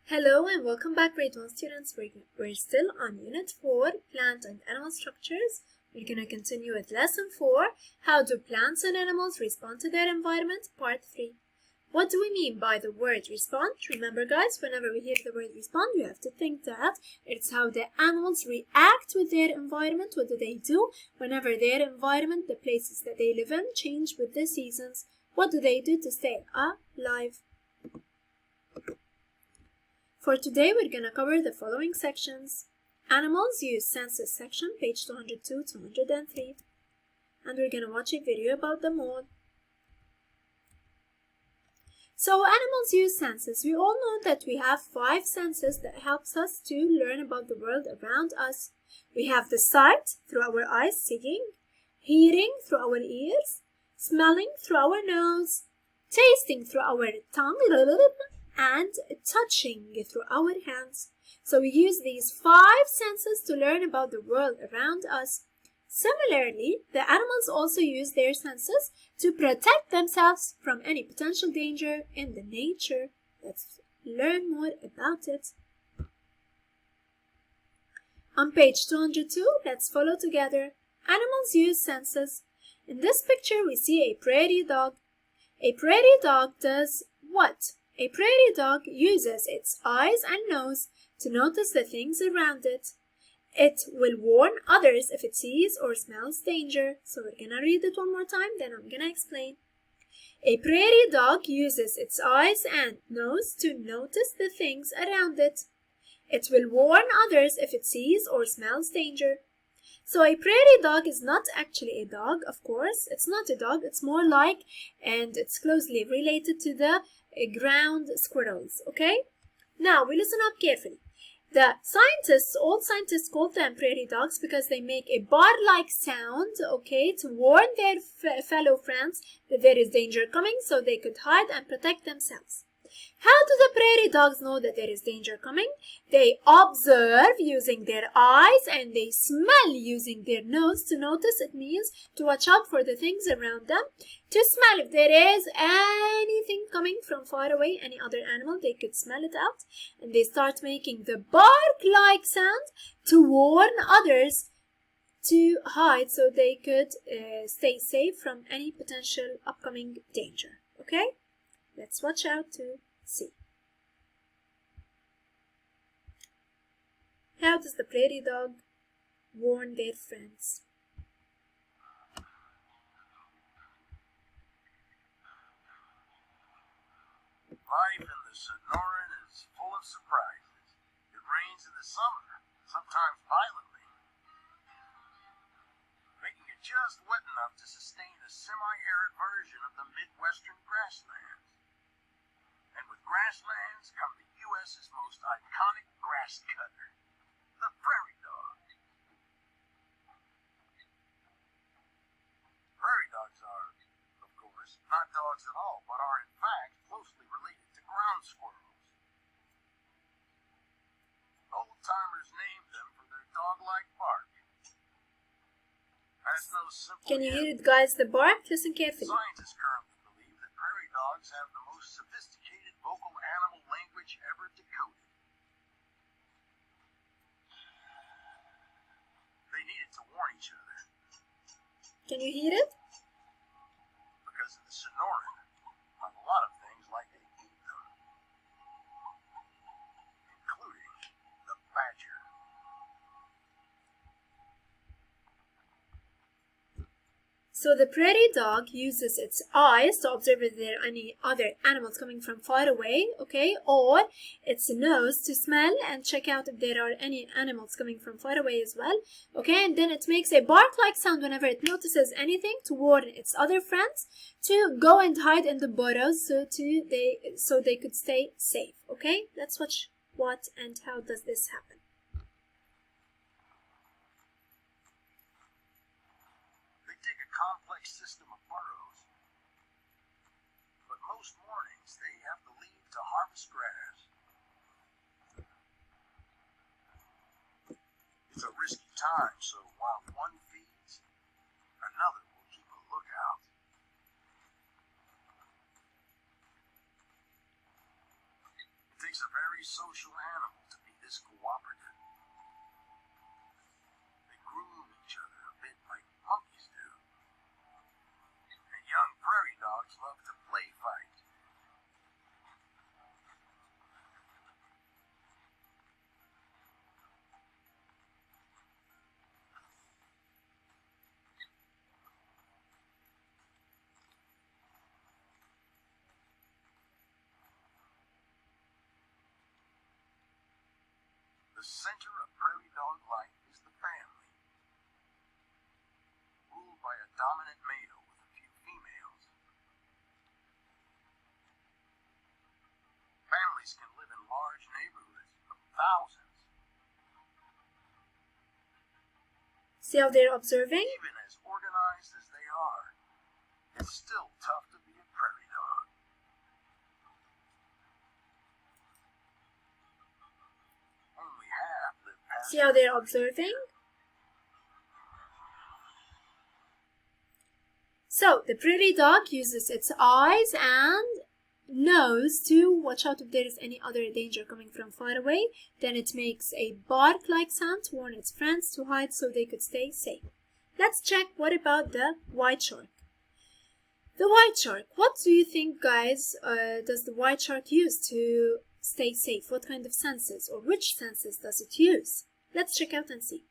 Hello and welcome back, grade 1 students. We're still on Unit 4, Plant and Animal Structures. We're going to continue with Lesson 4, How do plants and animals respond to their environment, Part 3. What do we mean by the word respond? Remember guys, whenever we hear the word respond, you have to think that it's how the animals react with their environment. What do they do whenever their environment, the places that they live in, change with the seasons? What do they do to stay alive? For today, we're going to cover the following sections. Animals use senses section, page 202 to 103. And we're going to watch a video about them all. So animals use senses. We all know that we have 5 senses that helps us to learn about the world around us. We have the sight through our eyes, seeing, hearing through our ears, smelling through our nose, tasting through our tongue, and touching through our hands. So we use these 5 senses to learn about the world around us. Similarly, the animals also use their senses to protect themselves from any potential danger in the nature. Let's learn more about it. On page 202, let's follow together. Animals use senses. In this picture, we see a prairie dog. A prairie dog does what? A prairie dog uses its eyes and nose to notice the things around it. It will warn others if it sees or smells danger. So we're gonna read it one more time, then I'm gonna explain. A prairie dog uses its eyes and nose to notice the things around it. It will warn others if it sees or smells danger. So a prairie dog is not actually a dog, of course. It's not a dog, it's more like, and it's closely related to the ground squirrels, okay? Now, we listen up carefully. All scientists call them prairie dogs because they make a bar-like sound, okay, to warn their fellow friends that there is danger coming so they could hide and protect themselves. How do the prairie dogs know that there is danger coming? They observe using their eyes and they smell using their nose to notice. It means to watch out for the things around them. To smell if there is anything coming from far away, any other animal, they could smell it out. And they start making the bark-like sound to warn others to hide so they could stay safe from any potential upcoming danger. Okay? Let's watch out to see. How does the prairie dog warn their friends? Life in the Sonoran is full of surprises. It rains in the summer, sometimes violently, making it just wet enough to sustain a semi-arid version of the Midwestern grasslands. And with grasslands come the U.S.'s most iconic grass cutter, the prairie dog. Prairie dogs are, of course, not dogs at all, but are in fact closely related to ground squirrels. Old-timers named them for their dog-like bark. And it's no simple. Can you hear it, guys? The bark? Listen carefully. Scientists currently believe that prairie dogs have the most sophisticated vocal animal language ever decoded. They need it to warn each other. Can you hear it? Because in the Sonoran, on a lot of things like they eat them, including the badger. So the prairie dog uses its eyes to observe if there are any other animals coming from far away, okay, or its nose to smell and check out if there are any animals coming from far away as well, okay, and then it makes a bark-like sound whenever it notices anything to warn its other friends to go and hide in the burrows so they could stay safe, okay? Let's watch what and how does this happen. Complex system of burrows, but most mornings they have to leave to harvest grass. It's a risky time, so while one feeds, another will keep a lookout. It takes a very very social animal to be this cooperative. They groom each other a bit like monkeys do. And young prairie dogs love to play fight. The center of prairie dog life is the family, ruled by a dominant male with a few females. Families can live in large neighborhoods of thousands. See how they're observing? Even as organized as they are, it's still tough to be a prairie dog. Only half live past. See how they're observing? So, the prairie dog uses its eyes and nose to watch out if there is any other danger coming from far away. Then it makes a bark-like sound to warn its friends to hide so they could stay safe. Let's check what about the white shark. The white shark, what do you think, guys, does the white shark use to stay safe? What kind of senses or which senses does it use? Let's check out and see.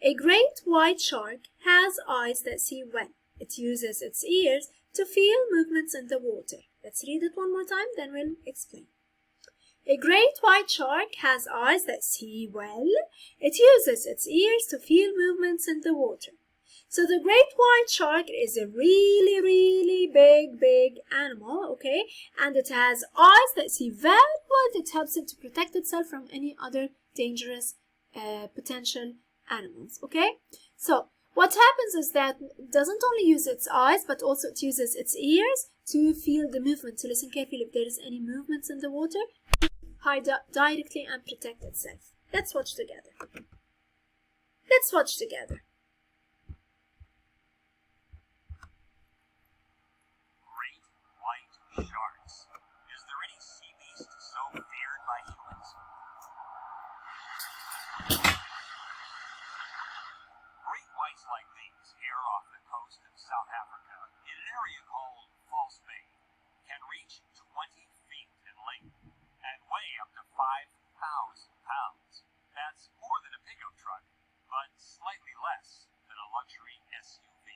A great white shark has eyes that see well. It uses its ears to feel movements in the water. Let's read it one more time, then we'll explain. A great white shark has eyes that see well. It uses its ears to feel movements in the water. So the great white shark is a really big animal, okay? And it has eyes that see very well. It helps it to protect itself from any other dangerous potential animals, okay? So what happens is that it doesn't only use its eyes, but also it uses its ears to feel the movement, to listen carefully if there is any movements in the water, hide directly and protect itself. Let's watch together. Let's watch together. Great white sharks. Is there any sea beast so feared by humans? Great whites like these here off the coast of South Africa, in an area called False Bay, can reach 20 feet in length and weigh up to 5,000 pounds. That's more than a pickup truck, but slightly less than a luxury SUV.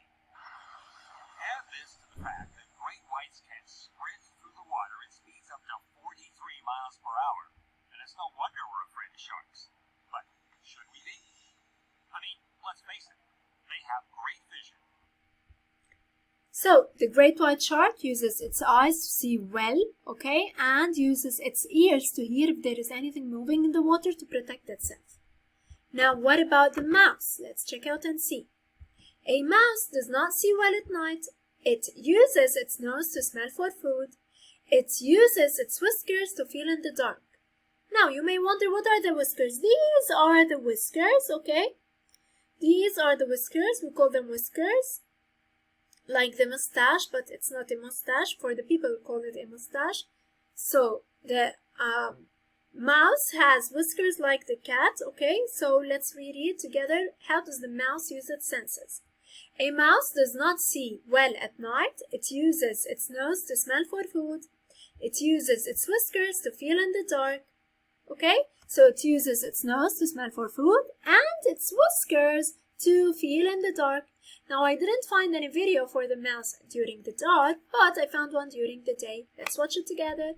Add this to the fact that great whites can sprint through the water at speeds up to 43 miles per hour, and it's no wonder we're afraid of sharks. But should we be? I mean, let's face it, they have great vision. So, the great white shark uses its eyes to see well, okay, and uses its ears to hear if there is anything moving in the water to protect itself. Now, what about the mouse? Let's check out and see. A mouse does not see well at night. It uses its nose to smell for food. It uses its whiskers to feel in the dark. Now, you may wonder, what are the whiskers? These are the whiskers, okay? These are the whiskers. We call them whiskers. Like the mustache, but it's not a mustache. For the people who call it a mustache. So, the mouse has whiskers like the cat, okay? So, let's reread together. How does the mouse use its senses? A mouse does not see well at night. It uses its nose to smell for food. It uses its whiskers to feel in the dark. Okay? So it uses its nose to smell for food and its whiskers to feel in the dark. Now I didn't find any video for the mouse during the dark, but I found one during the day. Let's watch it together.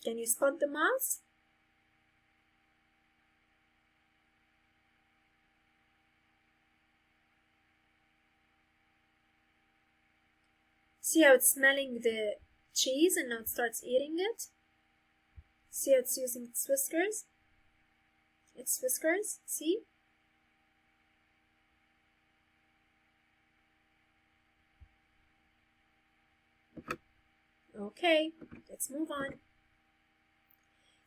Can you spot the mouse? See how it's smelling the cheese and now it starts eating it? See how it's using its whiskers? Its whiskers, see? Okay, let's move on.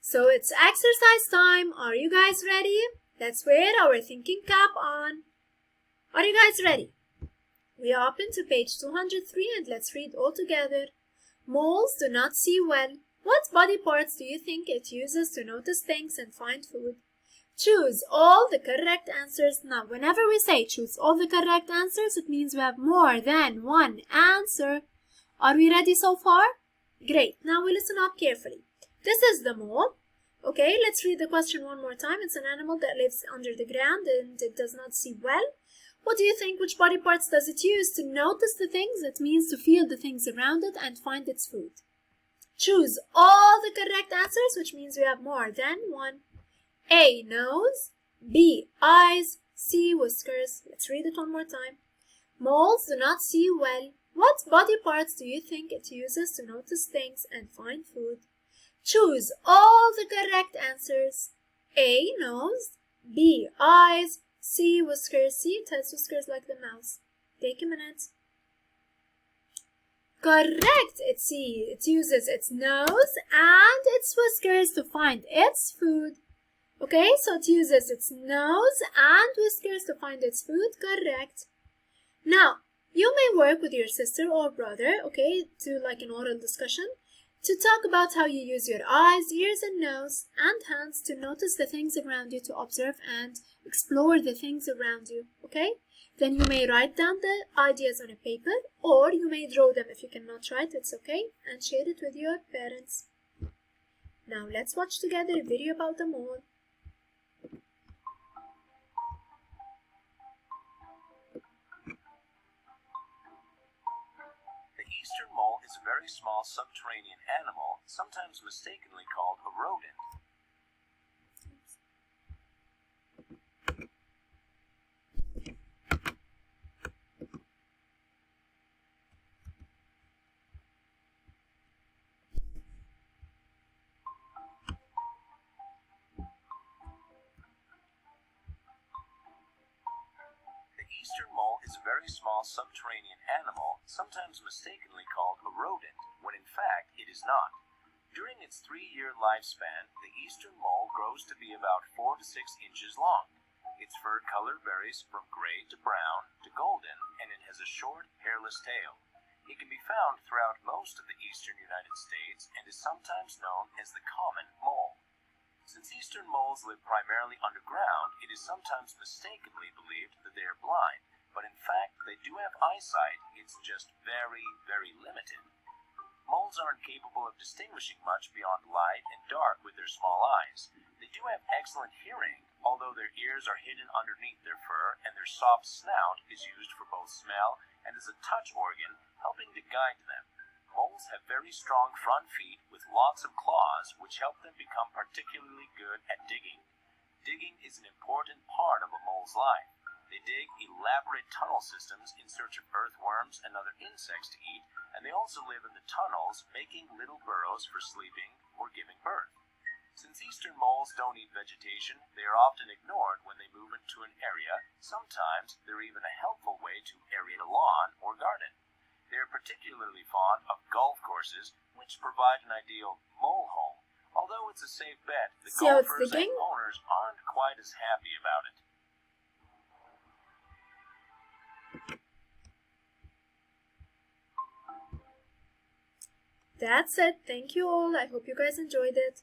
So it's exercise time. Are you guys ready? Let's wear our thinking cap on. Are you guys ready? We open to page 203 and let's read all together. Moles do not see well. What body parts do you think it uses to notice things and find food? Choose all the correct answers. Now, whenever we say choose all the correct answers, it means we have more than one answer. Are we ready so far? Great. Now we listen up carefully. This is the mole. Okay, let's read the question one more time. It's an animal that lives under the ground and it does not see well. What do you think? Which body parts does it use to notice the things? It means to feel the things around it and find its food. Choose all the correct answers, which means we have more than one. A, nose. B, eyes. C, whiskers. Let's read it one more time. Moles do not see well. What body parts do you think it uses to notice things and find food? Choose all the correct answers. A, nose. B, eyes. C, whiskers. See, it has whiskers like the mouse. Take a minute. Correct! It's C. It uses its nose and its whiskers to find its food. Okay, so it uses its nose and whiskers to find its food. Correct. Now, you may work with your sister or brother, okay, to like an oral discussion, to talk about how you use your eyes, ears, and nose and hands to notice the things around you, to observe and explore the things around you, okay? Then you may write down the ideas on a paper, or you may draw them. If you cannot write, it's okay, and share it with your parents. Now let's watch together a video about the mole. The eastern mole is a very small subterranean animal, sometimes mistakenly called a rodent. The eastern mole is a very small subterranean animal, sometimes mistakenly called a rodent, when in fact it is not. During its 3-year lifespan, the eastern mole grows to be about 4 to 6 inches long. Its fur color varies from gray to brown to golden, and it has a short, hairless tail. It can be found throughout most of the eastern United States and is sometimes known as the common mole. Since eastern moles live primarily underground, it is sometimes mistakenly believed that they are blind, but in fact they do have eyesight. It's just very, very limited. Moles aren't capable of distinguishing much beyond light and dark with their small eyes. They do have excellent hearing, although their ears are hidden underneath their fur, and their soft snout is used for both smell and as a touch organ, helping to guide them. Moles have very strong front feet with lots of claws, which help them become particularly good at digging. Digging is an important part of a mole's life. They dig elaborate tunnel systems in search of earthworms and other insects to eat, and they also live in the tunnels, making little burrows for sleeping or giving birth. Since eastern moles don't eat vegetation, they are often ignored when they move into an area. Sometimes they're even a helpful way to aerate a lawn or garden. They are particularly fond of golf courses, which provide an ideal mole home. Although it's a safe bet, the golfers and owners aren't quite as happy about it. That's it. Thank you all. I hope you guys enjoyed it.